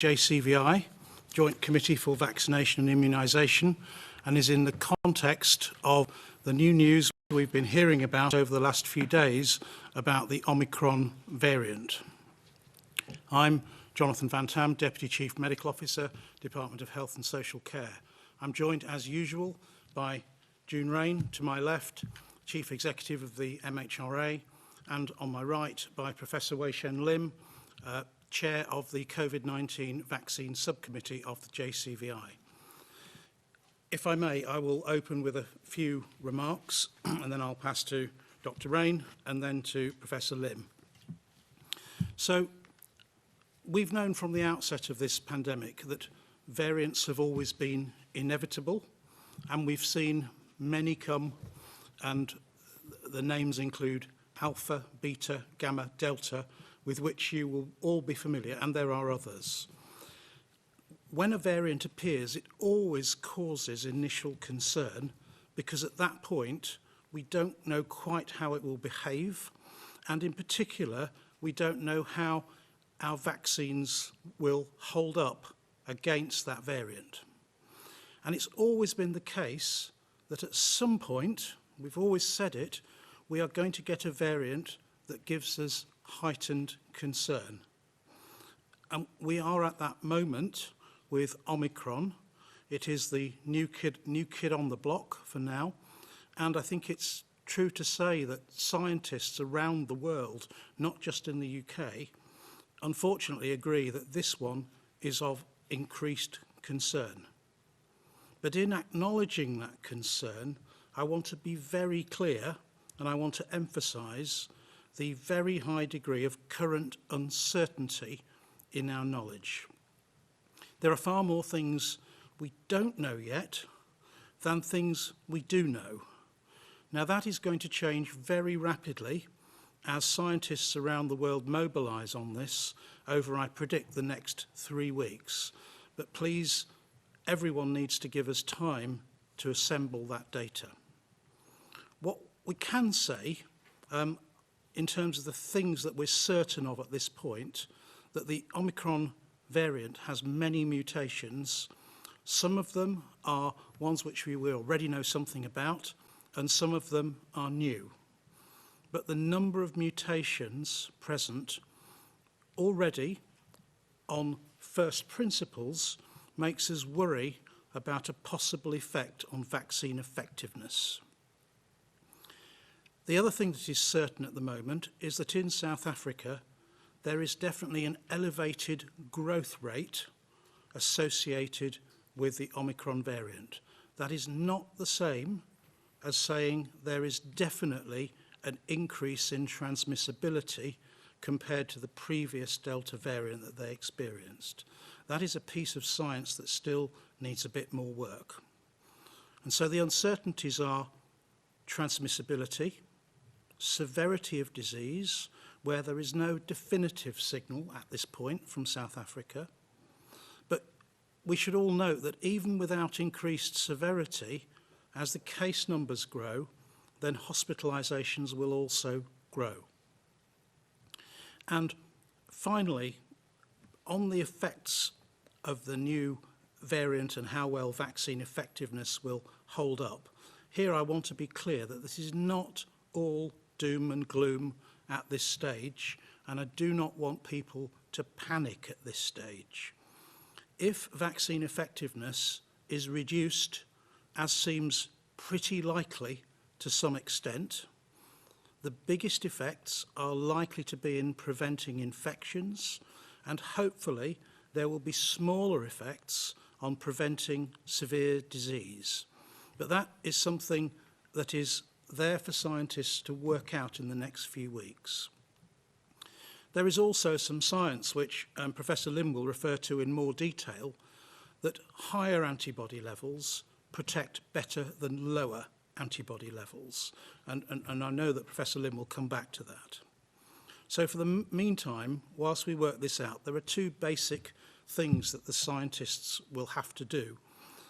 JCVI, Joint Committee for Vaccination and Immunisation, and is in the context of the new news we've been hearing about over the last few days about the Omicron variant. I'm Jonathan Van Tam, Deputy Chief Medical Officer, Department of Health and Social Care. I'm joined, as usual, by June Rain, to my left, Chief Executive of the MHRA, and on my right by Professor Wei-Shen Lim, Chair of the COVID-19 Vaccine Subcommittee of the JCVI. If I may, I will open with a few remarks and then I'll pass to Dr. Rain and then to Professor Lim. So, we've known from the outset of this pandemic that variants have always been inevitable, and we've seen many come, and the names include Alpha, Beta, Gamma, Delta, with which you will all be familiar, and there are others. When a variant appears, it always causes initial concern because at that point, we don't know quite how it will behave, and in particular, we don't know how our vaccines will hold up against that variant. And it's always been the case that at some point, we've always said it, we are going to get a variant that gives us heightened concern. And we are at that moment with Omicron. It is the new kid on the block for now. And I think it's true to say that scientists around the world, not just in the UK, unfortunately agree that this one is of increased concern. But in acknowledging that concern, I want to be very clear and I want to emphasise the very high degree of current uncertainty in our knowledge. There are far more things we don't know yet than things we do know. Now that is going to change very rapidly as scientists around the world mobilise on this over, I predict, the next 3 weeks. But please, everyone needs to give us time to assemble that data. What we can say, in terms of the things that we're certain of at this point, that the Omicron variant has many mutations. Some of them are ones which we already know something about, and some of them are new. But the number of mutations present already on first principles makes us worry about a possible effect on vaccine effectiveness. The other thing that is certain at the moment is that in South Africa, there is definitely an elevated growth rate associated with the Omicron variant. That is not the same as saying there is definitely an increase in transmissibility compared to the previous Delta variant that they experienced. That is a piece of science that still needs a bit more work. And so the uncertainties are transmissibility, severity of disease, where there is no definitive signal at this point from South Africa. But we should all note that even without increased severity, as the case numbers grow, then hospitalisations will also grow. And finally, on the effects of the new variant and how well vaccine effectiveness will hold up, here I want to be clear that this is not all doom and gloom at this stage, and I do not want people to panic at this stage. If vaccine effectiveness is reduced, as seems pretty likely to some extent, the biggest effects are likely to be in preventing infections, and hopefully there will be smaller effects on preventing severe disease. But that is something that is there for scientists to work out in the next few weeks. There is also some science which Professor Lim will refer to in more detail, that higher antibody levels protect better than lower antibody levels. And I know that Professor Lim will come back to that. So for the meantime, whilst we work this out, there are two basic things that the scientists will have to do.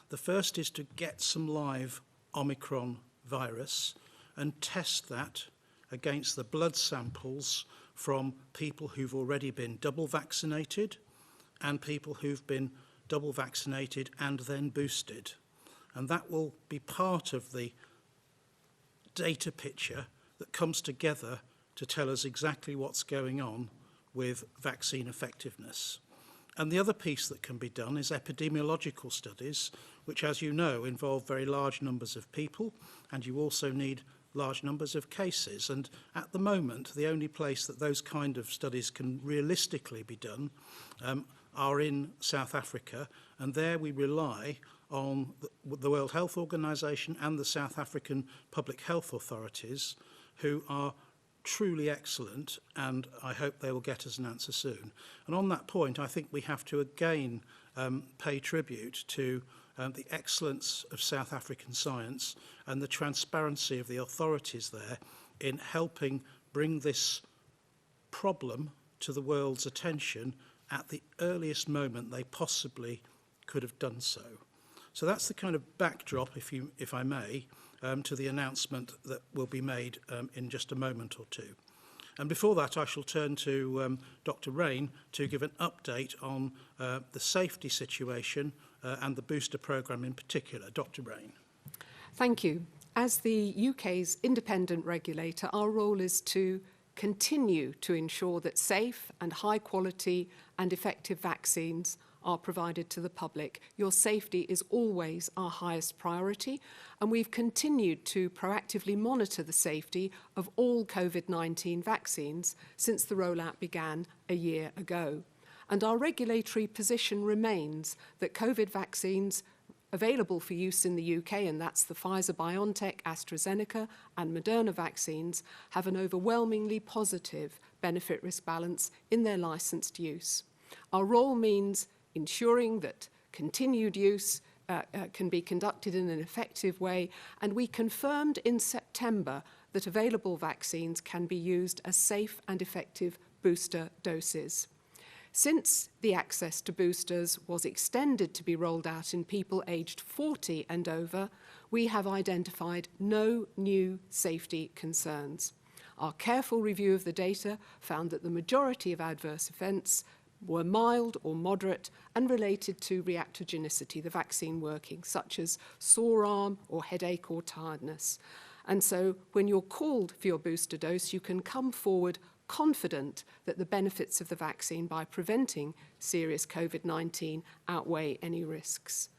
The first is to get some live Omicron virus and test that against the blood samples from people who've already been double vaccinated and people who've been double vaccinated and then boosted. And that will be part of the data picture that comes together to tell us exactly what's going on with vaccine effectiveness. And the other piece that can be done is epidemiological studies, which, as you know, involve very large numbers of people, and you also need large numbers of cases. And at the moment, the only place that those kind of studies can realistically be done are in South Africa, and there we rely on the World Health Organization and the South African public health authorities, who are truly excellent, and I hope they will get us an answer soon. And on that point, I think we have to again pay tribute to the excellence of South African science and the transparency of the authorities there in helping bring this problem to the world's attention at the earliest moment they possibly could have done so. So that's the kind of backdrop, if I may, to the announcement that will be made in just a moment or two. And before that, I shall turn to Dr. Rain to give an update on the safety situation and the booster programme in particular. Dr. Rain. Thank you. As the UK's independent regulator, our role is to continue to ensure that safe and high quality and effective vaccines are provided to the public. Your safety is always our highest priority, and we've continued to proactively monitor the safety of all COVID-19 vaccines since the rollout began a year ago. And our regulatory position remains that COVID vaccines available for use in the UK, and that's the Pfizer-BioNTech, AstraZeneca and Moderna vaccines, have an overwhelmingly positive benefit-risk balance in their licensed use. Our role means ensuring that continued use can be conducted in an effective way, and we confirmed in September that available vaccines can be used as safe and effective booster doses. Since the access to boosters was extended to be rolled out in people aged 40 and over, we have identified no new safety concerns. Our careful review of the data found that the majority of adverse events were mild or moderate and related to reactogenicity, the vaccine working, such as sore arm or headache or tiredness. And so when you're called for your booster dose, you can come forward confident that the benefits of the vaccine by preventing serious COVID-19 outweigh any risks.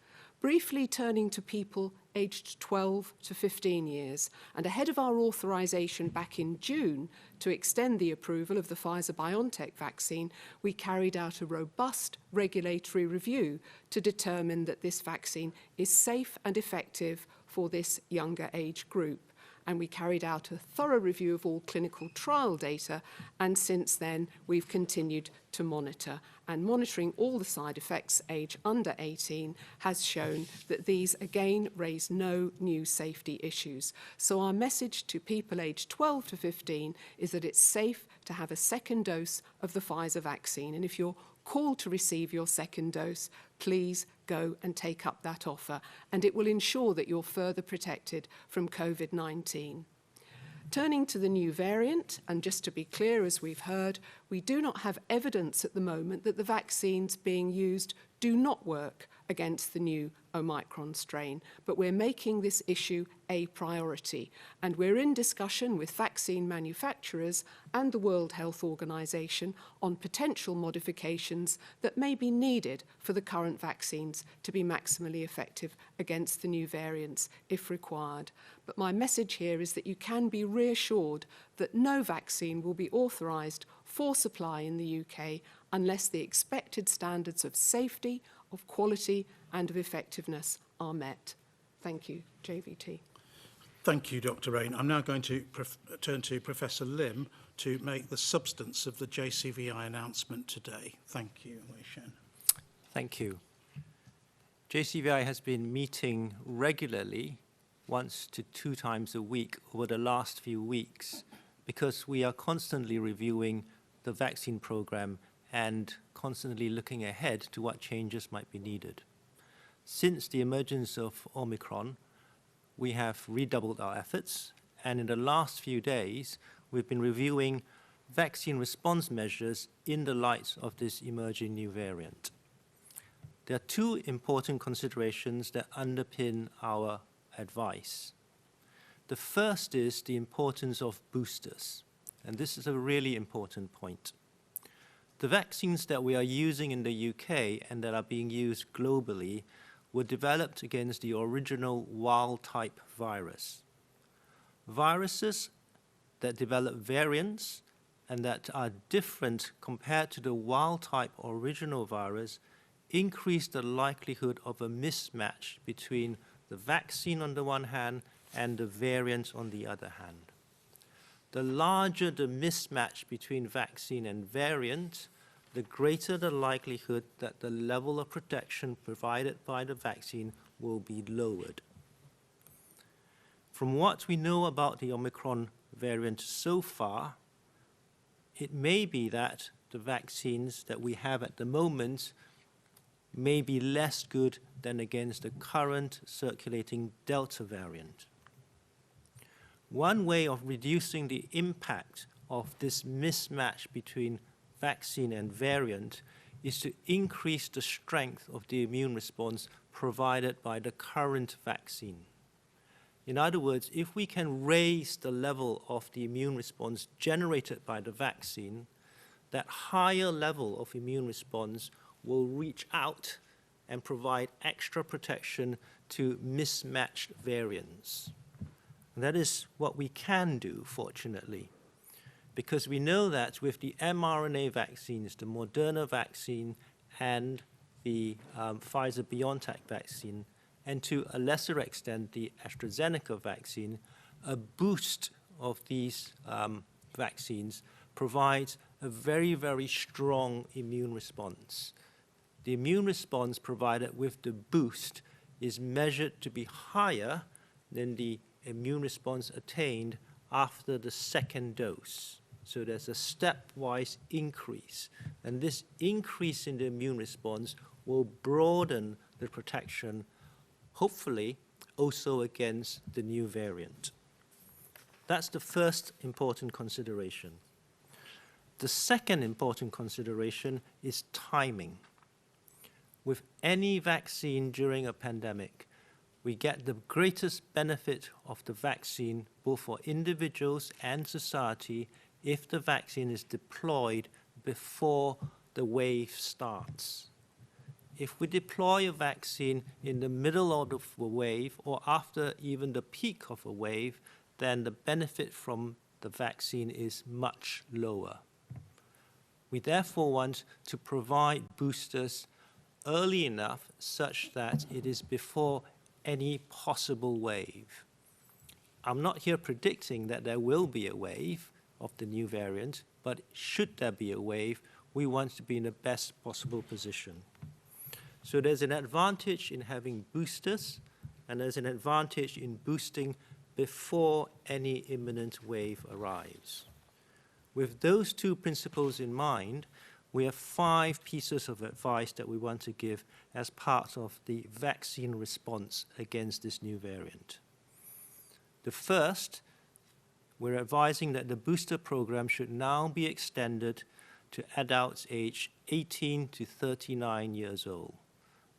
Briefly turning to people aged 12 to 15 years, and ahead of our authorisation back in June to extend the approval of the Pfizer-BioNTech vaccine, we carried out a robust regulatory review to determine that this vaccine is safe and effective for this younger age group. And we carried out a thorough review of all clinical trial data, and since then we've continued to monitor. And monitoring all the side effects age under 18 has shown that these again raise no new safety issues. So our message to people aged 12 to 15 is that it's safe to have a second dose of the Pfizer vaccine. And if you're called to receive your second dose, please go and take up that offer, and it will ensure that you're further protected from COVID-19. Turning to the new variant, and just to be clear, as we've heard, we do not have evidence at the moment that the vaccines being used do not work against the new Omicron strain, but we're making this issue a priority, and we're in discussion with vaccine manufacturers and the World Health Organization on potential modifications that may be needed for the current vaccines to be maximally effective against the new variants if required. But my message here is that you can be reassured that no vaccine will be authorised for supply in the UK unless the expected standards of safety, of quality and of effectiveness are met. Thank you, JVT. Thank you, Dr. Rain. I'm now going to turn to Professor Lim to make the substance of the JCVI announcement today. Thank you, Wei Shen. Thank you. JCVI has been meeting regularly, once to 2 times a week over the last few weeks, because we are constantly reviewing the vaccine program and constantly looking ahead to what changes might be needed. Since the emergence of Omicron, we have redoubled our efforts, and in the last few days, we've been reviewing vaccine response measures in the light of this emerging new variant. There are two important considerations that underpin our advice. The first is the importance of boosters, and this is a really important point. The vaccines that we are using in the UK and that are being used globally were developed against the original wild-type virus. Viruses that develop variants and that are different compared to the wild-type original virus increase the likelihood of a mismatch between the vaccine on the one hand and the variant on the other hand. The larger the mismatch between vaccine and variant, the greater the likelihood that the level of protection provided by the vaccine will be lowered. From what we know about the Omicron variant so far, it may be that the vaccines that we have at the moment may be less good than against the current circulating Delta variant. One way of reducing the impact of this mismatch between vaccine and variant is to increase the strength of the immune response provided by the current vaccine. In other words, if we can raise the level of the immune response generated by the vaccine, that higher level of immune response will reach out and provide extra protection to mismatched variants. And that is what we can do, fortunately, because we know that with the mRNA vaccines, the Moderna vaccine and the Pfizer-BioNTech vaccine, and to a lesser extent the AstraZeneca vaccine, a boost of these vaccines provides a very, very strong immune response. The immune response provided with the boost is measured to be higher than the immune response attained after the second dose. So there's a stepwise increase, and this increase in the immune response will broaden the protection, hopefully also against the new variant. That's the first important consideration. The second important consideration is timing. With any vaccine during a pandemic, we get the greatest benefit of the vaccine, both for individuals and society, if the vaccine is deployed before the wave starts. If we deploy a vaccine in the middle of the wave or after even the peak of a wave, then the benefit from the vaccine is much lower. We therefore want to provide boosters early enough such that it is before any possible wave. I'm not here predicting that there will be a wave of the new variant, but should there be a wave, we want to be in the best possible position. So there's an advantage in having boosters, and there's an advantage in boosting before any imminent wave arrives. With those two principles in mind, we have 5 pieces of advice that we want to give as part of the vaccine response against this new variant. The first, we're advising that the booster program should now be extended to adults aged 18 to 39 years old.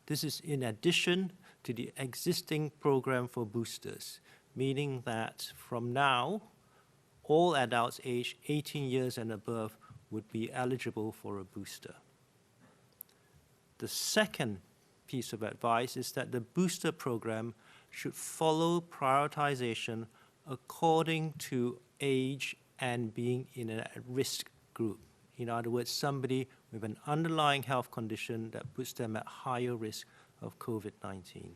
This is in addition to the existing program for boosters, meaning that from now, all adults aged 18 years and above would be eligible for a booster. The second piece of advice is that the booster program should follow prioritization according to age and being in a risk group. In other words, somebody with an underlying health condition that puts them at higher risk of COVID-19.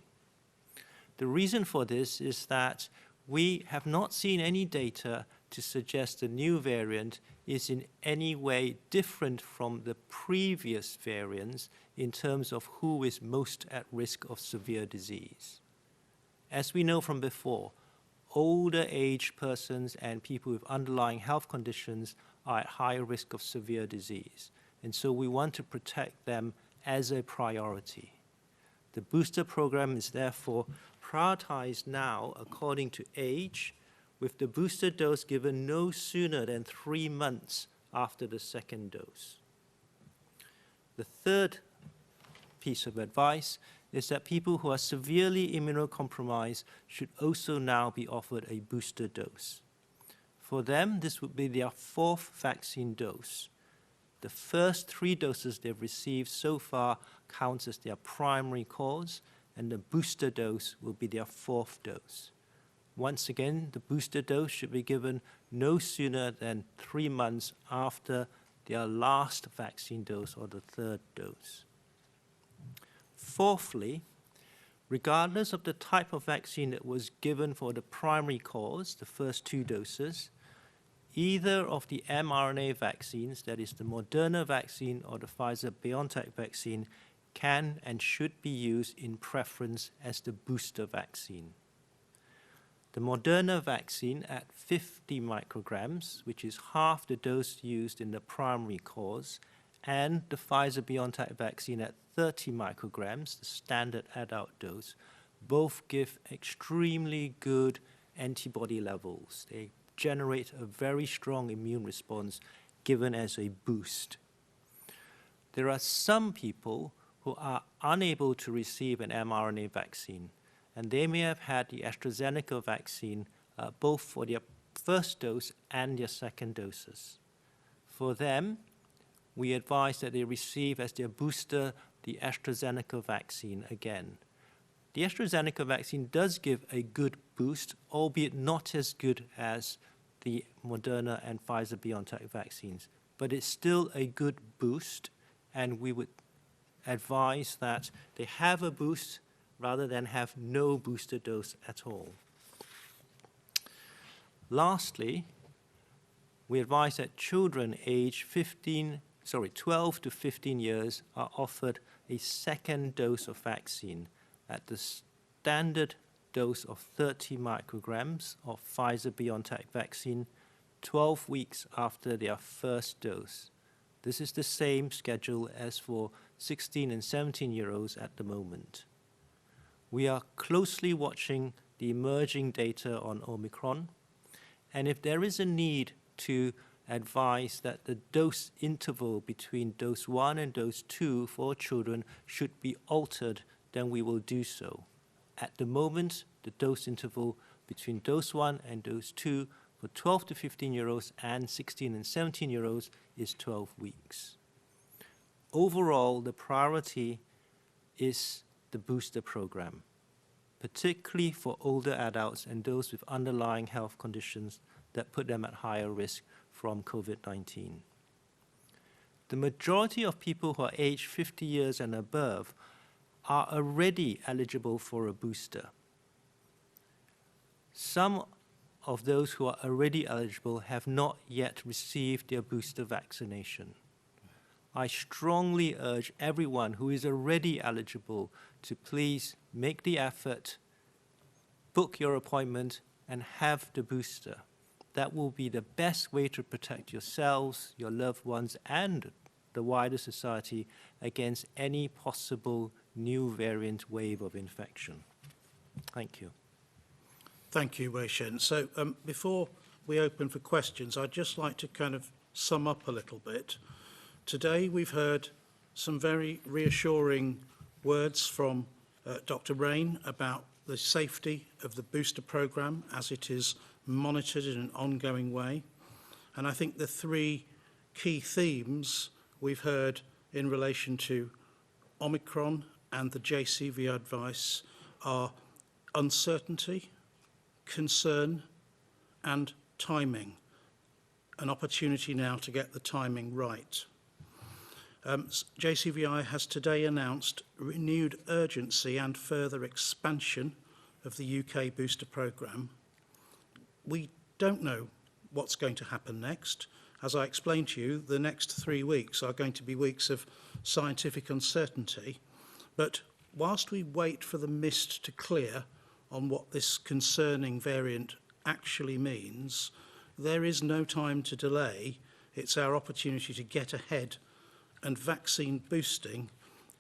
The reason for this is that we have not seen any data to suggest the new variant is in any way different from the previous variants in terms of who is most at risk of severe disease. As we know from before, older age persons and people with underlying health conditions are at higher risk of severe disease. And so we want to protect them as a priority. The booster program is therefore prioritized now according to age, with the booster dose given no sooner than 3 months after the second dose. The third piece of advice is that people who are severely immunocompromised should also now be offered a booster dose. For them, this would be their 4th vaccine dose. The first 3 doses they've received so far counts as their primary cause, and the booster dose will be their 4th dose. Once again, the booster dose should be given no sooner than 3 months after their last vaccine dose or the 3rd dose. Fourthly, regardless of the type of vaccine that was given for the primary cause, the first 2 doses, either of the mRNA vaccines, that is the Moderna vaccine or the Pfizer-BioNTech vaccine, can and should be used in preference as the booster vaccine. The Moderna vaccine at 50 micrograms, which is half the dose used in the primary cause, and the Pfizer-BioNTech vaccine at 30 micrograms, the standard adult dose, both give extremely good antibody levels. They generate a very strong immune response given as a boost. There are some people who are unable to receive an mRNA vaccine, and they may have had the AstraZeneca vaccine both for their first dose and their second doses. For them, we advise that they receive as their booster the AstraZeneca vaccine again. The AstraZeneca vaccine does give a good boost, albeit not as good as the Moderna and Pfizer-BioNTech vaccines, but it's still a good boost, and we would advise that they have a boost rather than have no booster dose at all. Lastly, we advise that children aged 12 to 15 years are offered a second dose of vaccine at the standard dose of 30 micrograms of Pfizer-BioNTech vaccine 12 weeks after their first dose. This is the same schedule as for 16 and 17-year-olds at the moment. We are closely watching the emerging data on Omicron, and if there is a need to advise that the dose interval between dose 1 and dose 2 for children should be altered, then we will do so. At the moment, the dose interval between dose 1 and dose 2 for 12 to 15-year-olds and 16 and 17-year-olds is 12 weeks. Overall, the priority is the booster program, particularly for older adults and those with underlying health conditions that put them at higher risk from COVID-19. The majority of people who are aged 50 years and above are already eligible for a booster. Some of those who are already eligible have not yet received their booster vaccination. I strongly urge everyone who is already eligible to please make the effort, book your appointment, and have the booster. That will be the best way to protect yourselves, your loved ones, and the wider society against any possible new variant wave of infection. Thank you. Thank you, Wei Shen. So before we open for questions, I'd just like to kind of sum up a little bit. Today we've heard some very reassuring words from Dr. Rain about the safety of the booster programme as it is monitored in an ongoing way. And I think the 3 key themes we've heard in relation to Omicron and the JCVI advice are uncertainty, concern, and timing. An opportunity now to get the timing right. JCVI has today announced renewed urgency and further expansion of the UK booster programme. We don't know what's going to happen next. As I explained to you, the next 3 weeks are going to be weeks of scientific uncertainty. But whilst we wait for the mist to clear on what this concerning variant actually means, there is no time to delay. It's our opportunity to get ahead, and vaccine boosting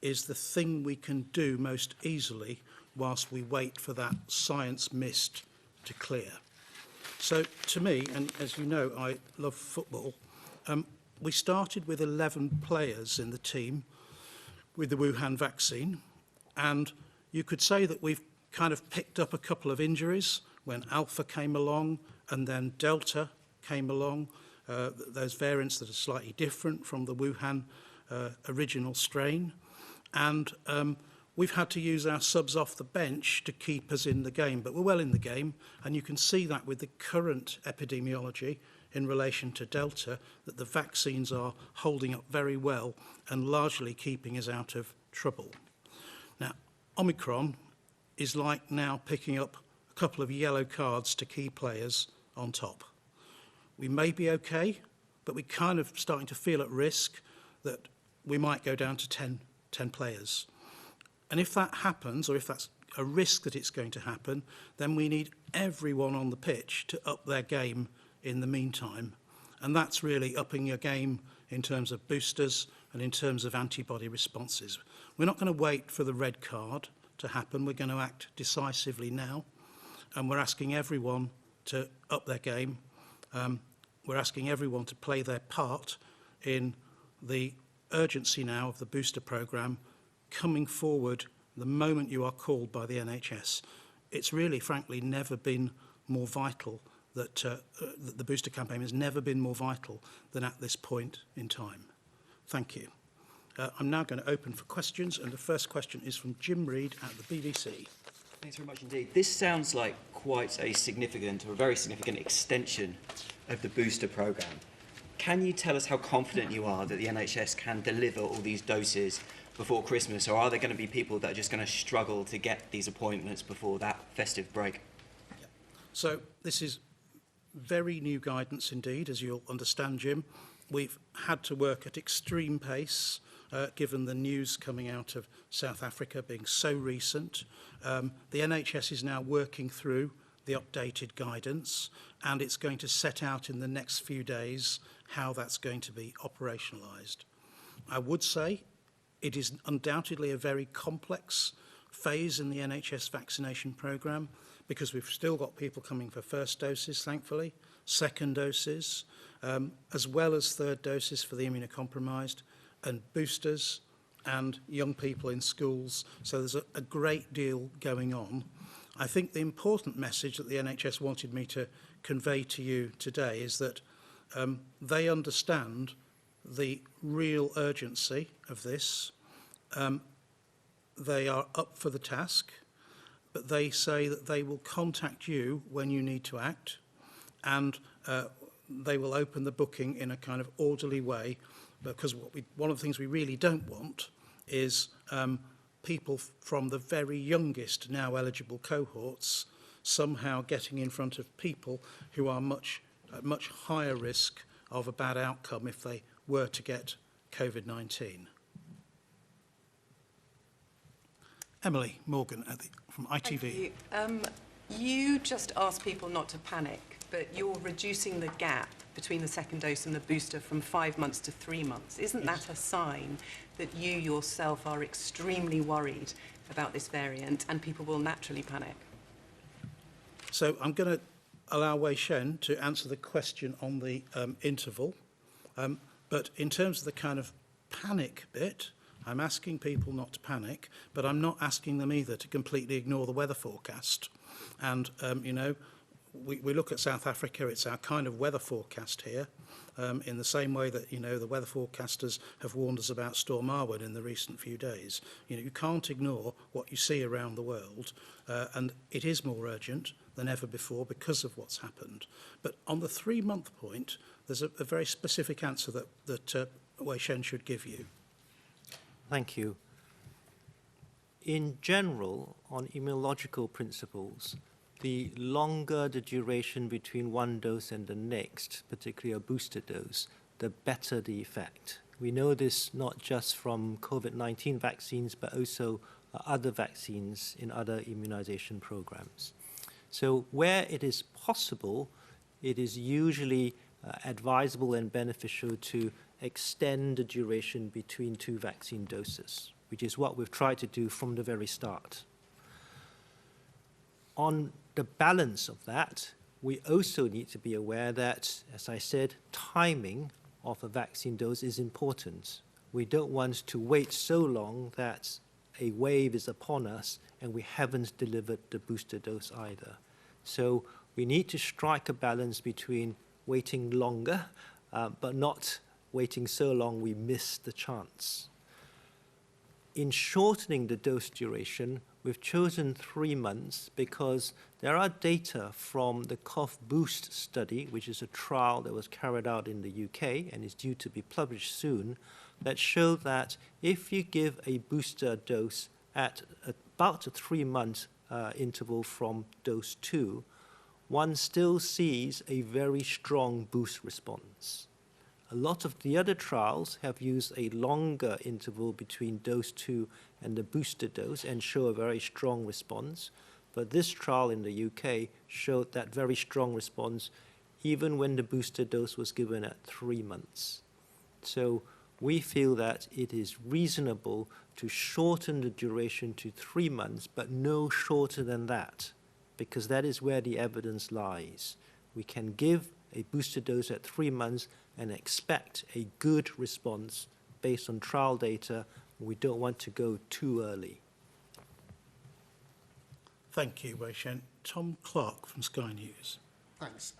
is the thing we can do most easily whilst we wait for that science mist to clear. So to me, and as you know, I love football, we started with 11 players in the team. with the Wuhan vaccine, and you could say that we've kind of picked up a couple of injuries when Alpha came along and then Delta came along, those variants that are slightly different from the Wuhan original strain. And we've had to use our subs off the bench to keep us in the game, but we're well in the game, and you can see that with the current epidemiology in relation to Delta, that the vaccines are holding up very well and largely keeping us out of trouble. Now, Omicron is like now picking up a couple of yellow cards to key players on top. We may be okay, but we're kind of starting to feel at risk that we might go down to 10 players. And if that happens, or if that's a risk that it's going to happen, then we need everyone on the pitch to up their game in the meantime. And that's really upping your game in terms of boosters and in terms of antibody responses. We're not going to wait for the red card to happen. We're going to act decisively now. And we're asking everyone to up their game. We're asking everyone to play their part in the urgency now of the booster programme coming forward the moment you are called by the NHS. It's really, frankly, never been more vital that the booster campaign has never been more vital than at this point in time. Thank you. I'm now going to open for questions, and the first question is from Jim Reid at the BBC. Thanks very much indeed. This sounds like quite a significant, or a very significant extension of the booster programme. Can you tell us how confident you are that the NHS can deliver all these doses before Christmas, or are there going to be people that are just going to struggle to get these appointments before that festive break? Yeah. So this is very new guidance indeed, as you'll understand, Jim. We've had to work at extreme pace, given the news coming out of South Africa being so recent. The NHS is now working through the updated guidance, and it's going to set out in the next few days how that's going to be operationalised. I would say it is undoubtedly a very complex phase in the NHS vaccination programme, because we've still got people coming for first doses, thankfully, second doses, as well as third doses for the immunocompromised, and boosters, and young people in schools. So there's a great deal going on. I think the important message that the NHS wanted me to convey to you today is that they understand the real urgency of this. They are up for the task, but they say that they will contact you when you need to act, and they will open the booking in a kind of orderly way, because one of the things we really don't want is people from the very youngest now eligible cohorts somehow getting in front of people who are at much higher risk of a bad outcome if they were to get COVID-19. Emily Morgan from ITV. Thank you. You just asked people not to panic, but you're reducing the gap between the second dose and the booster from 5 months to 3 months. Isn't that a sign that you yourself are extremely worried about this variant and people will naturally panic? So I'm going to allow Wei Shen to answer the question on the interval. But in terms of the kind of panic bit, I'm asking people not to panic, but I'm not asking them either to completely ignore the weather forecast. And, you know, we look at South Africa, it's our kind of weather forecast here, in the same way that, you know, the weather forecasters have warned us about Storm Arwen in the recent few days. You know, you can't ignore what you see around the world, and it is more urgent than ever before because of what's happened. But on the 3-month point, there's a very specific answer that Wei Shen should give you. Thank you. In general, on immunological principles, the longer the duration between one dose and the next, particularly a booster dose, the better the effect. We know this not just from COVID-19 vaccines, but also other vaccines in other immunization programs. So where it is possible, it is usually advisable and beneficial to extend the duration between 2 vaccine doses, which is what we've tried to do from the very start. On the balance of that, we also need to be aware that, as I said, timing of a vaccine dose is important. we don't want to wait so long that a wave is upon us and we haven't delivered the booster dose either. So we need to strike a balance between waiting longer, but not waiting so long we miss the chance. In shortening the dose duration, we've chosen 3 months because there are data from the Cough Boost study, which is a trial that was carried out in the UK and is due to be published soon, that show that if you give a booster dose at about a 3-month interval from dose 2, one still sees a very strong boost response. A lot of the other trials have used a longer interval between dose 2 and the booster dose and show a very strong response. But this trial in the UK showed that very strong response even when the booster dose was given at 3 months. So we feel that it is reasonable to shorten the duration to 3 months, but no shorter than that, because that is where the evidence lies. We can give a booster dose at 3 months and expect a good response based on trial data. We don't want to go too early. Thank you, Wei Shen. Tom Clark from Sky News. Thanks.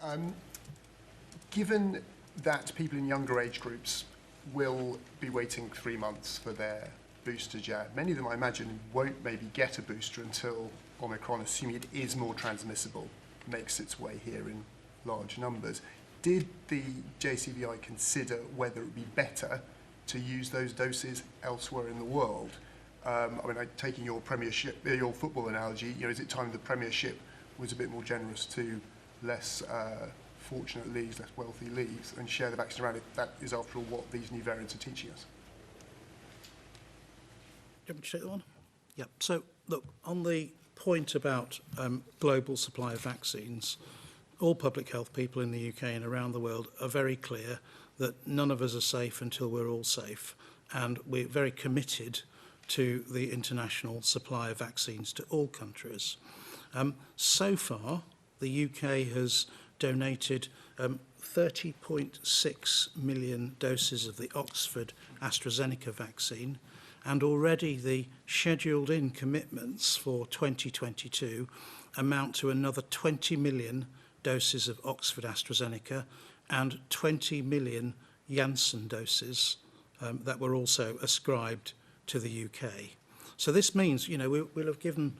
Given that people in younger age groups will be waiting 3 months for their booster jab, many of them, I imagine, won't maybe get a booster until Omicron, assuming it is more transmissible, makes its way here in large numbers. Did the JCVI consider whether it would be better to use those doses elsewhere in the world? I mean, taking your Premiership, your football analogy, is it time the Premiership was a bit more generous to less fortunate leagues, less wealthy leagues, and share the vaccine around it? That is, after all, what these new variants are teaching us. Do you want me to take that one? Yeah. So, look, on the point about global supply of vaccines, all public health people in the UK and around the world are very clear that none of us are safe until we're all safe. And we're very committed to the international supply of vaccines to all countries. So far, the UK has donated 30.6 million doses of the Oxford AstraZeneca vaccine, and already the scheduled in commitments for 2022 amount to another 20 million doses of Oxford AstraZeneca and 20 million Janssen doses that were also ascribed to the UK. So this means, we'll have given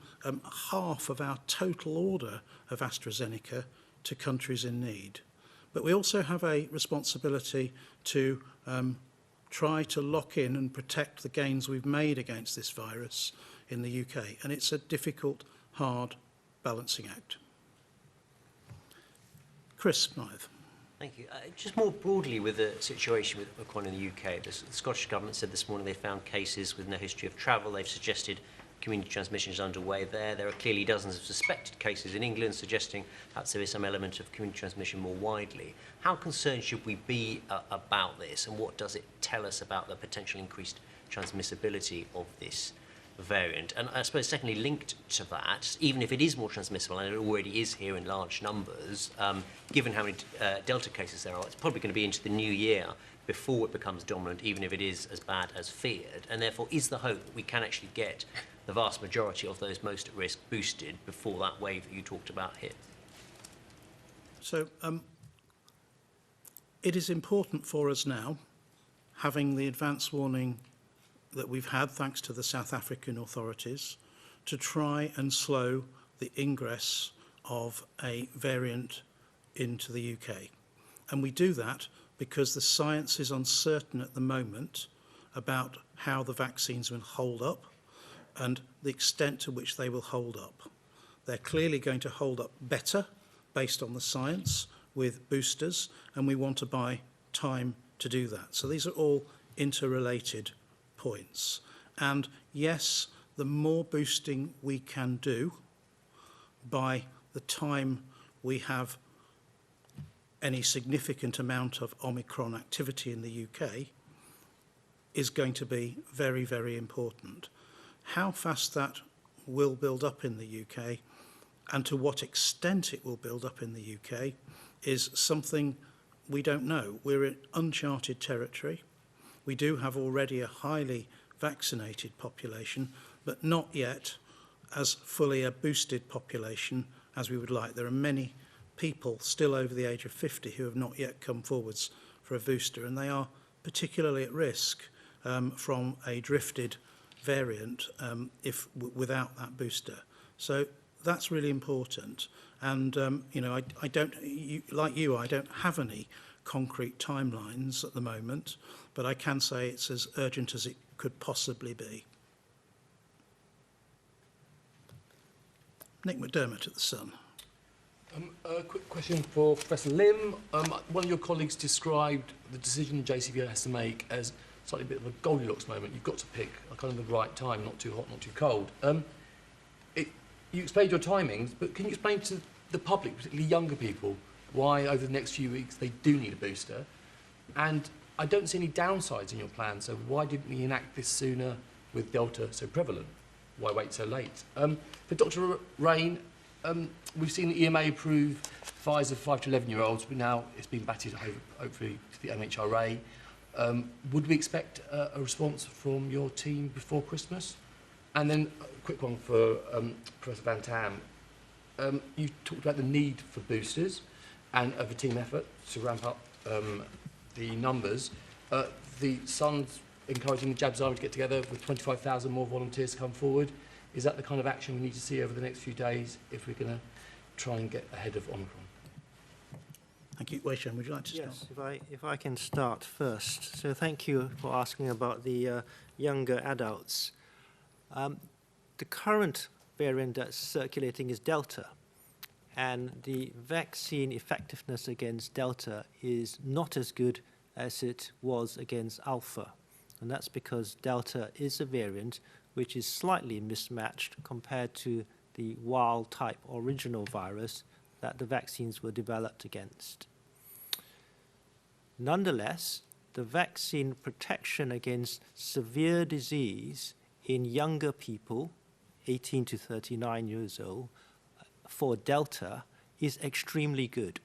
half of our total order of AstraZeneca to countries in need. But we also have a responsibility to try to lock in and protect the gains we've made against this virus in the UK. And it's a difficult, hard balancing act. Chris Smythe. Thank you. Just more broadly with the situation with Omicron in the UK, the Scottish Government said this morning they found cases with no history of travel. They've suggested community transmission is underway there. There are clearly dozens of suspected cases in England, suggesting perhaps there is some element of community transmission more widely. How concerned should we be about this, and what does it tell us about the potential increased transmissibility of this variant? And I suppose secondly, linked to that, even if it is more transmissible, and it already is here in large numbers, given how many Delta cases there are, it's probably going to be into the new year before it becomes dominant, even if it is as bad as feared. And therefore, is the hope that we can actually get the vast majority of those most at risk boosted before that wave that you talked about hit? So it is important for us now, having the advance warning that we've had, thanks to the South African authorities, to try and slow the ingress of a variant into the UK. And we do that because the science is uncertain at the moment about how the vaccines will hold up and the extent to which they will hold up. They're clearly going to hold up better based on the science with boosters, and we want to buy time to do that. So these are all interrelated points. And yes, the more boosting we can do by the time we have any significant amount of Omicron activity in the UK is going to be very, very important. How fast that will build up in the UK and to what extent it will build up in the UK is something we don't know. We're in uncharted territory. We do have already a highly vaccinated population, but not yet as fully a boosted population as we would like. There are many people still over the age of 50 who have not yet come forwards for a booster, and they are particularly at risk from a drifted variant without that booster. So that's really important. And you know, I don't, like you, I don't have any concrete timelines at the moment, but I can say it's as urgent as it could possibly be. Nick McDermott at The Sun. A quick question for Professor Lim. One of your colleagues described the decision JCVI has to make as slightly a bit of a Goldilocks moment. You've got to pick a kind of the right time, not too hot, not too cold. You explained your timings, but can you explain to the public, particularly younger people, why over the next few weeks they do need a booster? And I don't see any downsides in your plan, so why didn't we enact this sooner with Delta so prevalent? Why wait so late? For Dr. Rain, we've seen the EMA approve Pfizer 5 to 11-year-olds, but now it's been batted hopefully to the MHRA. Would we expect a response from your team before Christmas? And then a quick one for Professor Van Tam. You talked about the need for boosters and of a team effort to ramp up the numbers. The Sun's encouraging the Jabs Army to get together with 25,000 more volunteers to come forward. Is that the kind of action we need to see over the next few days if we're going to try and get ahead of Omicron? Thank you. Wei Shen, would you like to start? Yes, if I can start first. So thank you for asking about the younger adults. The current variant that's circulating is Delta, and the vaccine effectiveness against Delta is not as good as it was against Alpha. And that's because Delta is a variant which is slightly mismatched compared to the wild-type original virus that the vaccines were developed against. Nonetheless, the vaccine protection against severe disease in younger people, 18 to 39 years old, for Delta is extremely good.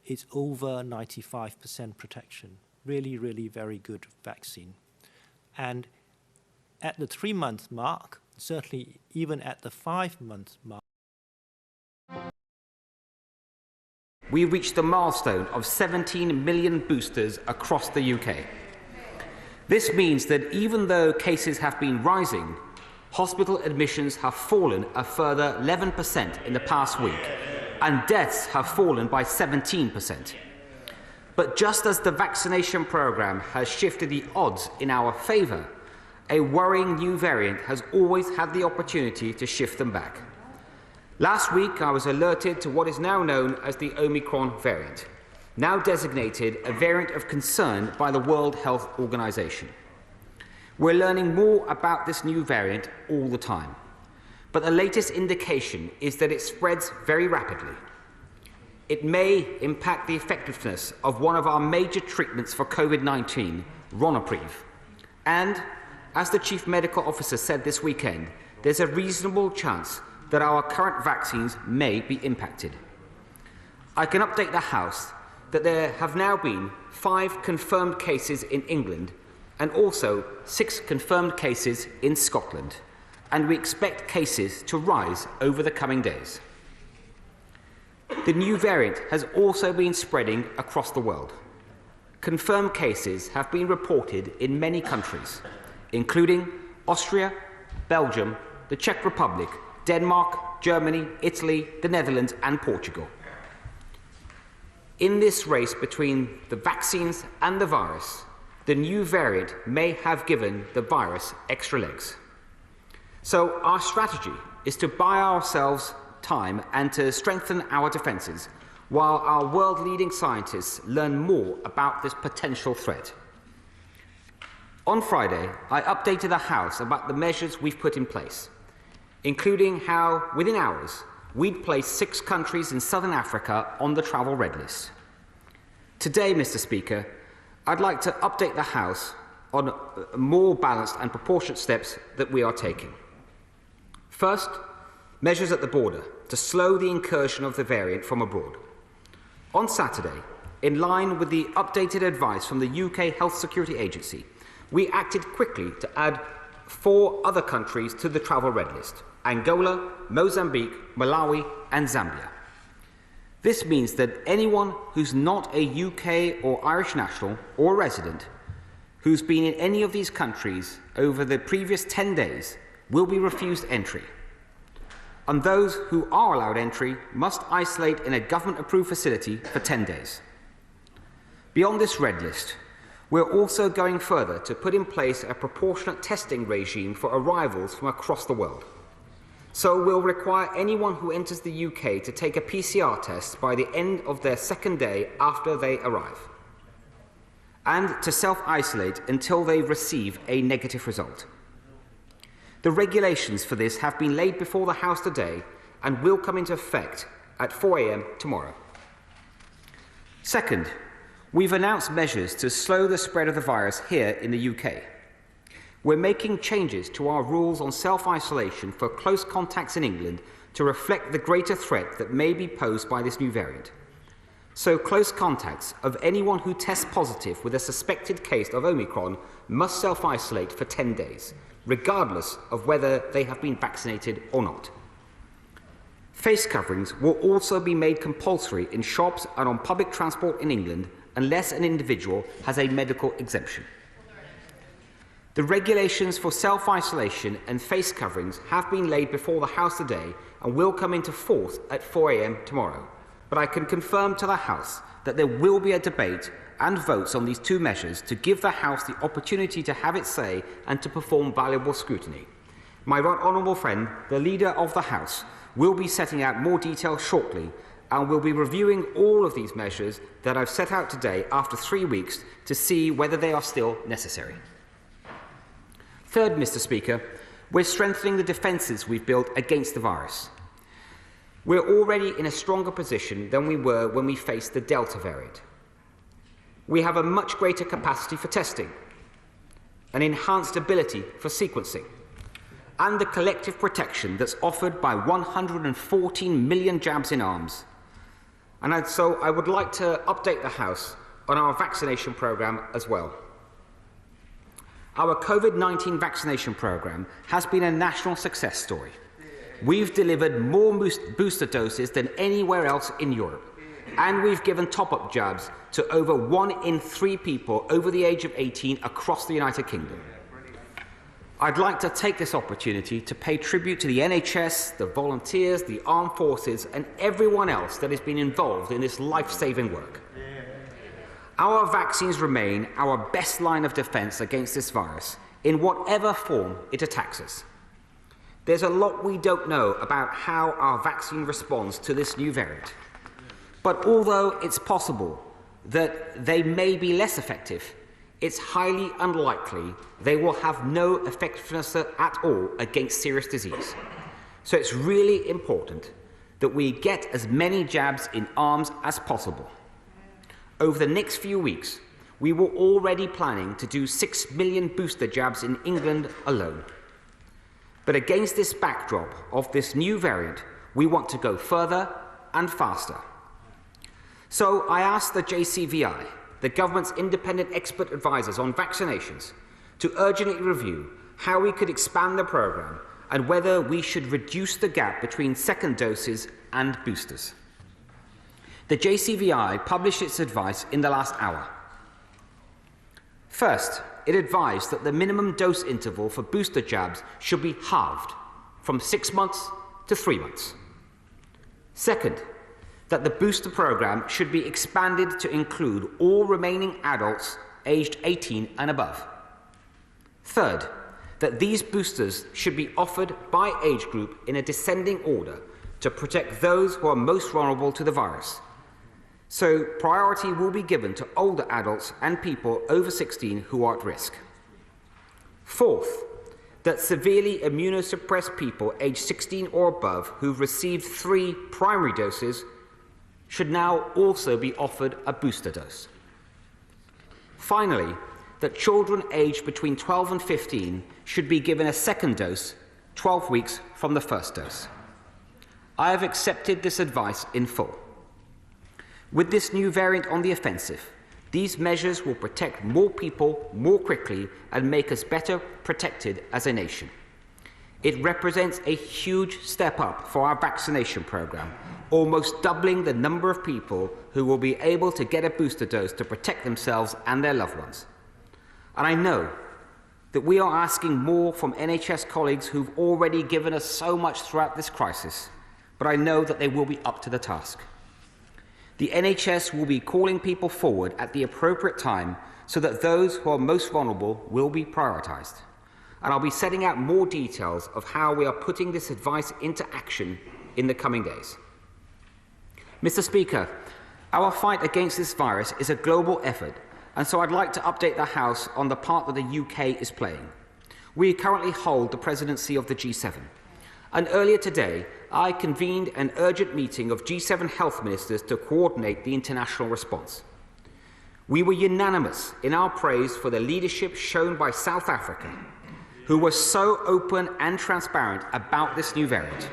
It's over 95% protection. Really, really very good vaccine. And at the 3-month mark, certainly even at the 5-month mark, we reached the milestone of 17 million boosters across the UK. This means that even though cases have been rising, hospital admissions have fallen a further 11% in the past week, and deaths have fallen by 17%. But just as the vaccination programme has shifted the odds in our favour, a worrying new variant has always had the opportunity to shift them back. Last week, I was alerted to what is now known as the Omicron variant, now designated a variant of concern by the World Health Organization. We're learning more about this new variant all the time, but the latest indication is that it spreads very rapidly. It may impact the effectiveness of one of our major treatments for COVID-19, Ronapreve. And, as the Chief Medical Officer said this weekend, there's a reasonable chance that our current vaccines may be impacted. I can update the House that there have now been 5 confirmed cases in England and also 6 confirmed cases in Scotland, and we expect cases to rise over the coming days. The new variant has also been spreading across the world. Confirmed cases have been reported in many countries, including Austria, Belgium, the Czech Republic, Denmark, Germany, Italy, the Netherlands, and Portugal. In this race between the vaccines and the virus, the new variant may have given the virus extra legs. So our strategy is to buy ourselves time and to strengthen our defences while our world-leading scientists learn more about this potential threat. On Friday, I updated the House about the measures we've put in place, including how, within hours, we'd placed 6 countries in southern Africa on the travel red list. Today, Mr. Speaker, I'd like to update the House on more balanced and proportionate steps that we are taking. First, measures at the border to slow the incursion of the variant from abroad. On Saturday, in line with the updated advice from the UK Health Security Agency, we acted quickly to add 4 other countries to the travel red list: Angola, Mozambique, Malawi and Zambia. This means that anyone who's not a UK or Irish national or resident who's been in any of these countries over the previous 10 days will be refused entry. And those who are allowed entry must isolate in a government-approved facility for 10 days. Beyond this red list, we're also going further to put in place a proportionate testing regime for arrivals from across the world. So we'll require anyone who enters the UK to take a PCR test by the end of their 2nd day after they arrive, and to self-isolate until they receive a negative result. The regulations for this have been laid before the House today and will come into effect at 4 a.m. tomorrow. Second, we've announced measures to slow the spread of the virus here in the UK. We're making changes to our rules on self-isolation for close contacts in England to reflect the greater threat that may be posed by this new variant. So close contacts of anyone who tests positive with a suspected case of Omicron must self-isolate for 10 days, regardless of whether they have been vaccinated or not. Face coverings will also be made compulsory in shops and on public transport in England unless an individual has a medical exemption. The regulations for self-isolation and face coverings have been laid before the House today and will come into force at 4 a.m. tomorrow. But I can confirm to the House that there will be a debate and votes on these 2 measures to give the House the opportunity to have its say and to perform valuable scrutiny. My right honourable friend, the Leader of the House, will be setting out more details shortly and will be reviewing all of these measures that I've set out today after 3 weeks to see whether they are still necessary. Third, Mr. Speaker, we're strengthening the defences we've built against the virus. We're already in a stronger position than we were when we faced the Delta variant. We have a much greater capacity for testing, an enhanced ability for sequencing, and the collective protection that's offered by 114 million jabs in arms. And so I would like to update the House on our vaccination programme as well. Our COVID-19 vaccination programme has been a national success story. We've delivered more booster doses than anywhere else in Europe, and we've given top-up jabs to over 1 in 3 people over the age of 18 across the United Kingdom. I'd like to take this opportunity to pay tribute to the NHS, the volunteers, the armed forces, and everyone else that has been involved in this life-saving work. Our vaccines remain our best line of defence against this virus, in whatever form it attacks us. There's a lot we don't know about how our vaccine responds to this new variant. But although it's possible that they may be less effective, it's highly unlikely they will have no effectiveness at all against serious disease. So it's really important that we get as many jabs in arms as possible. Over the next few weeks, we were already planning to do 6 million booster jabs in England alone. But against this backdrop of this new variant, we want to go further and faster. So I asked the JCVI, the government's independent expert advisors on vaccinations, to urgently review how we could expand the programme and whether we should reduce the gap between second doses and boosters. The JCVI published its advice in the last hour. First, it advised that the minimum dose interval for booster jabs should be halved from 6 months to 3 months. Second, that the booster programme should be expanded to include all remaining adults aged 18 and above. Third, that these boosters should be offered by age group in a descending order to protect those who are most vulnerable to the virus. So priority will be given to older adults and people over 16 who are at risk. Fourth, that severely immunosuppressed people aged 16 or above who've received 3 primary doses should now also be offered a booster dose. Finally, that children aged between 12 and 15 should be given a second dose 12 weeks from the first dose. I have accepted this advice in full. With this new variant on the offensive, these measures will protect more people more quickly and make us better protected as a nation. It represents a huge step up for our vaccination programme, almost doubling the number of people who will be able to get a booster dose to protect themselves and their loved ones. And I know that we are asking more from NHS colleagues who've already given us so much throughout this crisis, but I know that they will be up to the task. The NHS will be calling people forward at the appropriate time so that those who are most vulnerable will be prioritised. And I'll be setting out more details of how we are putting this advice into action in the coming days. Mr. Speaker, our fight against this virus is a global effort, and so I'd like to update the House on the part that the UK is playing. We currently hold the presidency of the G7, and earlier today I convened an urgent meeting of G7 health ministers to coordinate the international response. We were unanimous in our praise for the leadership shown by South Africa, who was so open and transparent about this new variant.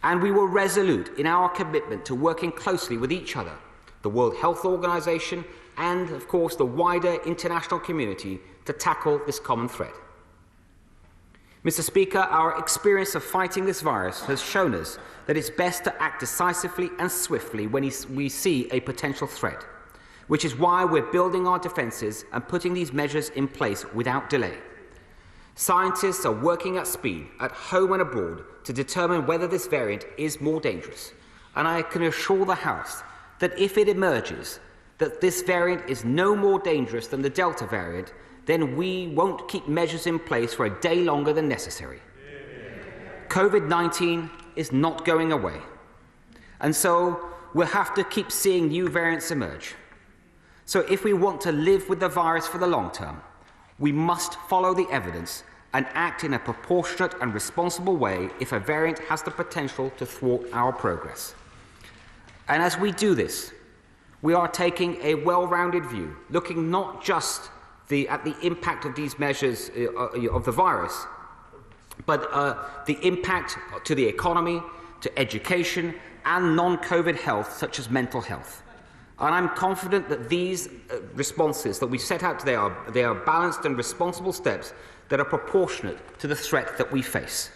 And we were resolute in our commitment to working closely with each other, the World Health Organization, and, of course, the wider international community to tackle this common threat. Mr. Speaker, our experience of fighting this virus has shown us that it's best to act decisively and swiftly when we see a potential threat, which is why we're building our defences and putting these measures in place without delay. Scientists are working at speed, at home and abroad, to determine whether this variant is more dangerous. And I can assure the House that if it emerges that this variant is no more dangerous than the Delta variant, then we won't keep measures in place for a day longer than necessary. COVID-19 is not going away. And so we'll have to keep seeing new variants emerge. So if we want to live with the virus for the long term, we must follow the evidence and act in a proportionate and responsible way if a variant has the potential to thwart our progress. And as we do this, we are taking a well-rounded view, looking not just at the impact of these measures of the virus, but the impact to the economy, to education, and non-COVID health, such as mental health. And I'm confident that these responses that we set out today are balanced and responsible steps that are proportionate to the threat that we face.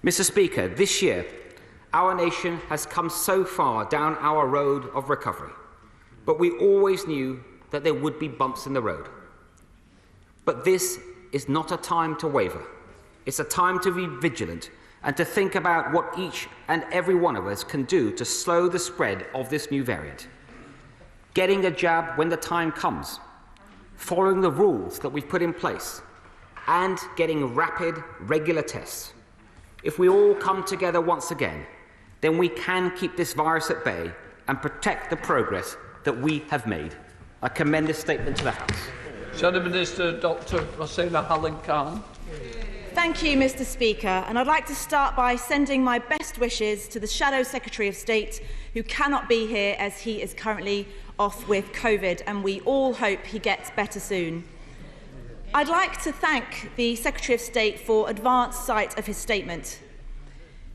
Mr. Speaker, this year, our nation has come so far down our road of recovery, but we always knew that there would be bumps in the road. But this is not a time to waver. It's a time to be vigilant and to think about what each and every one of us can do to slow the spread of this new variant. Getting a jab when the time comes, following the rules that we've put in place, and getting rapid, regular tests. If we all come together once again, then we can keep this virus at bay and protect the progress that we have made. I commend this statement to the House. Shadow Minister Dr. Rosena Hallen-Khan. Thank you, Mr. Speaker, and I'd like to start by sending my best wishes to the Shadow Secretary of State, who cannot be here as he is currently off with COVID, and we all hope he gets better soon. I'd like to thank the Secretary of State for advance sight of his statement.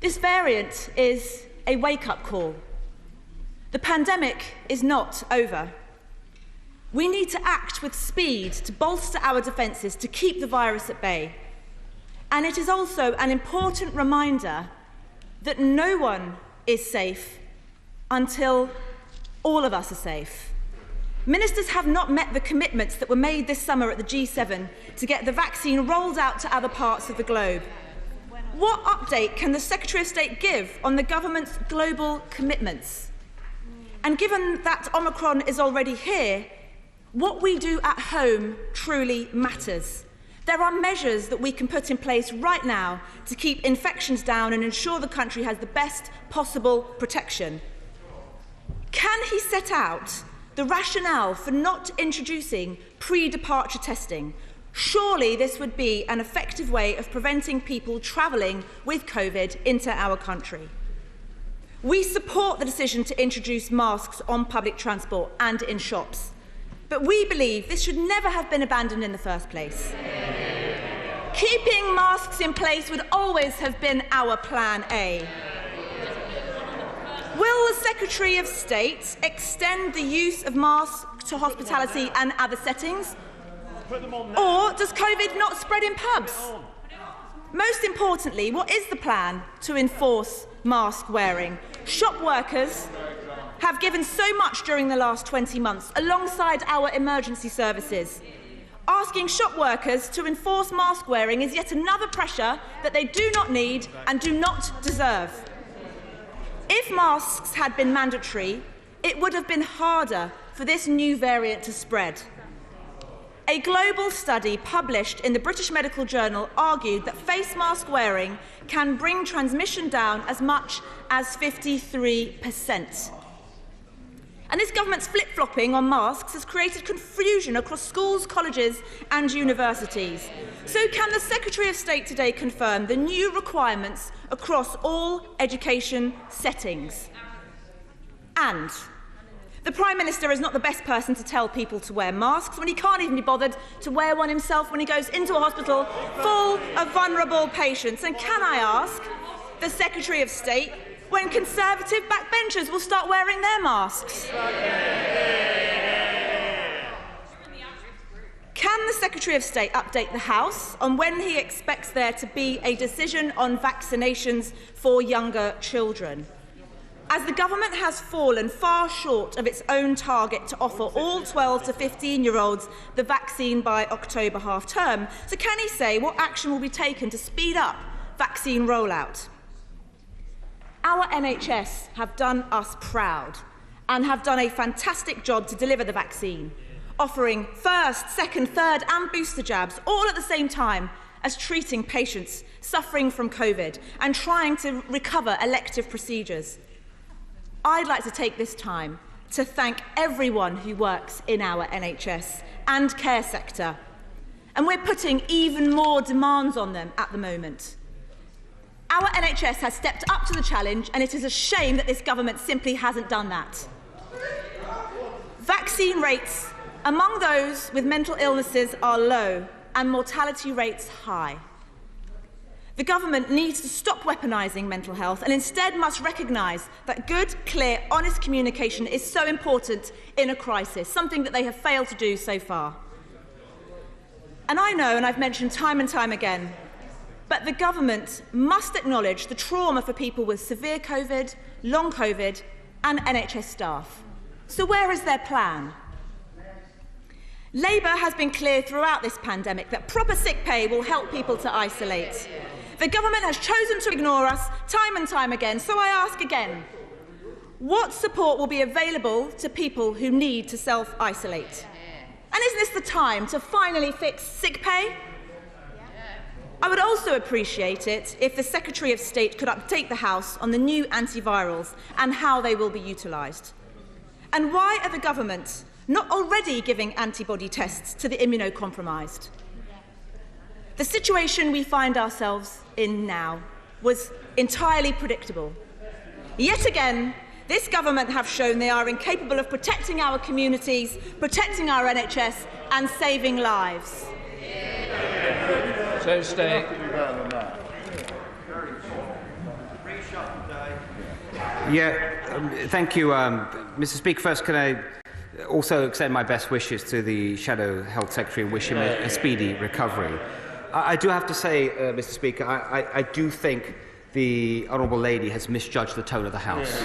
This variant is a wake-up call. The pandemic is not over. We need to act with speed to bolster our defences to keep the virus at bay. And it is also an important reminder that no one is safe until all of us are safe. Ministers have not met the commitments that were made this summer at the G7 to get the vaccine rolled out to other parts of the globe. What update can the Secretary of State give on the government's global commitments? And given that Omicron is already here, what we do at home truly matters. There are measures that we can put in place right now to keep infections down and ensure the country has the best possible protection. Can he set out the rationale for not introducing pre-departure testing? Surely this would be an effective way of preventing people travelling with COVID into our country. We support the decision to introduce masks on public transport and in shops, but we believe this should never have been abandoned in the first place. Keeping masks in place would always have been our plan A. Will the Secretary of State extend the use of masks to hospitality and other settings? Or does COVID not spread in pubs? Most importantly, what is the plan to enforce mask wearing? Shop workers have given so much during the last 20 months alongside our emergency services. Asking shop workers to enforce mask wearing is yet another pressure that they do not need and do not deserve. If masks had been mandatory, it would have been harder for this new variant to spread. A global study published in the British Medical Journal argued that face mask wearing can bring transmission down as much as 53%. And this government's flip-flopping on masks has created confusion across schools, colleges and universities. So can the Secretary of State today confirm the new requirements across all education settings? And the Prime Minister is not the best person to tell people to wear masks when he can't even be bothered to wear one himself when he goes into a hospital full of vulnerable patients. And can I ask the Secretary of State when Conservative backbenchers will start wearing their masks? Can the Secretary of State update the House on when he expects there to be a decision on vaccinations for younger children? As the government has fallen far short of its own target to offer all 12 to 15-year-olds the vaccine by October half-term, so can he say what action will be taken to speed up vaccine rollout? Our NHS have done us proud and have done a fantastic job to deliver the vaccine, offering first, second, third and booster jabs all at the same time as treating patients suffering from COVID and trying to recover elective procedures. I'd like to take this time to thank everyone who works in our NHS and care sector. And we're putting even more demands on them at the moment. Our NHS has stepped up to the challenge, and it is a shame that this government simply hasn't done that. Vaccine rates among those with mental illnesses are low and mortality rates high. The government needs to stop weaponising mental health and instead must recognise that good, clear, honest communication is so important in a crisis, something that they have failed to do so far. And I know, and I've mentioned time and time again, but the government must acknowledge the trauma for people with severe COVID, long COVID and NHS staff. So where is their plan? Labour has been clear throughout this pandemic that proper sick pay will help people to isolate. The government has chosen to ignore us time and time again, so I ask again, what support will be available to people who need to self-isolate? And isn't this the time to finally fix sick pay? I would also appreciate it if the Secretary of State could update the House on the new antivirals and how they will be utilised. And why are the government not already giving antibody tests to the immunocompromised? The situation we find ourselves in now was entirely predictable. Yet again, this government have shown they are incapable of protecting our communities, protecting our NHS and saving lives. So stay. Thank you, Mr. Speaker. First, can I also extend my best wishes to the Shadow Health Secretary and wish him a speedy recovery. I do have to say, Mr. Speaker, I do think the Honourable Lady has misjudged the tone of the House.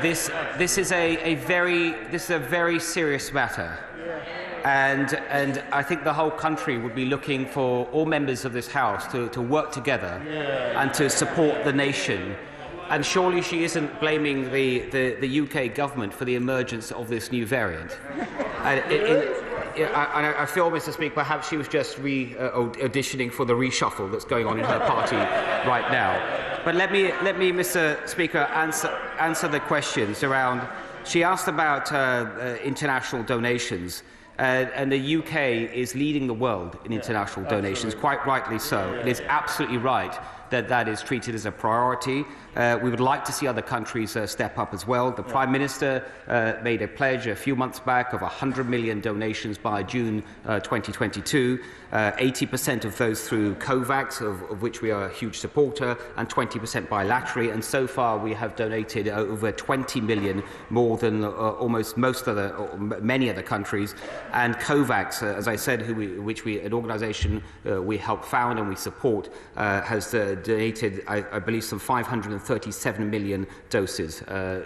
This is a very serious matter, and I think the whole country would be looking for all members of this House to work together and to support the nation. And surely she isn't blaming the UK government for the emergence of this new variant. I feel, Mr. Speaker, perhaps she was just auditioning for the reshuffle that's going on in her party right now. But let me, Mr. Speaker, answer the questions around. She asked about international donations, And the UK is leading the world in international donations, quite rightly so. It is absolutely right that that is treated as a priority. We would like to see other countries step up as well. The Prime Minister made a pledge a few months back of 100 million donations by June 2022, 80% of those through COVAX, of which we are a huge supporter, and 20% bilaterally. And so far we have donated over 20 million, more than almost many other countries. And COVAX, as I said, an organisation we help found and we support, has donated, I believe, some 537 million doses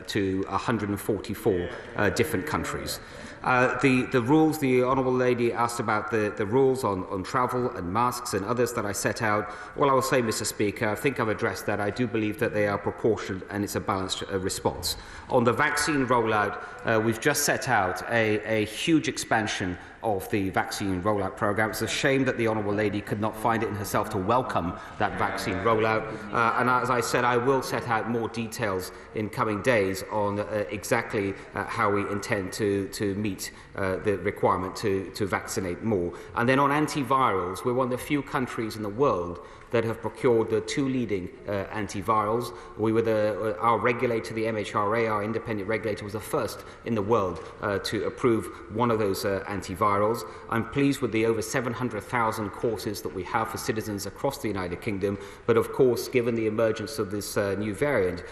to 144 different countries. The rules, the Honourable Lady asked about the rules on travel and masks and others that I set out. Well, I will say, Mr. Speaker, I think I've addressed that. I do believe that they are proportionate and it's a balanced response. On the vaccine rollout, we've just set out a huge expansion of the vaccine rollout programme. It's a shame that the Honourable Lady could not find it in herself to welcome that vaccine rollout. And as I said, I will set out more details in coming days on exactly how we intend to meet the requirement to vaccinate more. And then on antivirals, we're one of the few countries in the world that have procured the two leading antivirals. We were our regulator, the MHRA, our independent regulator, was the first in the world to approve one of those antivirals. I'm pleased with the over 700,000 courses that we have for citizens across the United Kingdom, but of course, given the emergence of this new variant,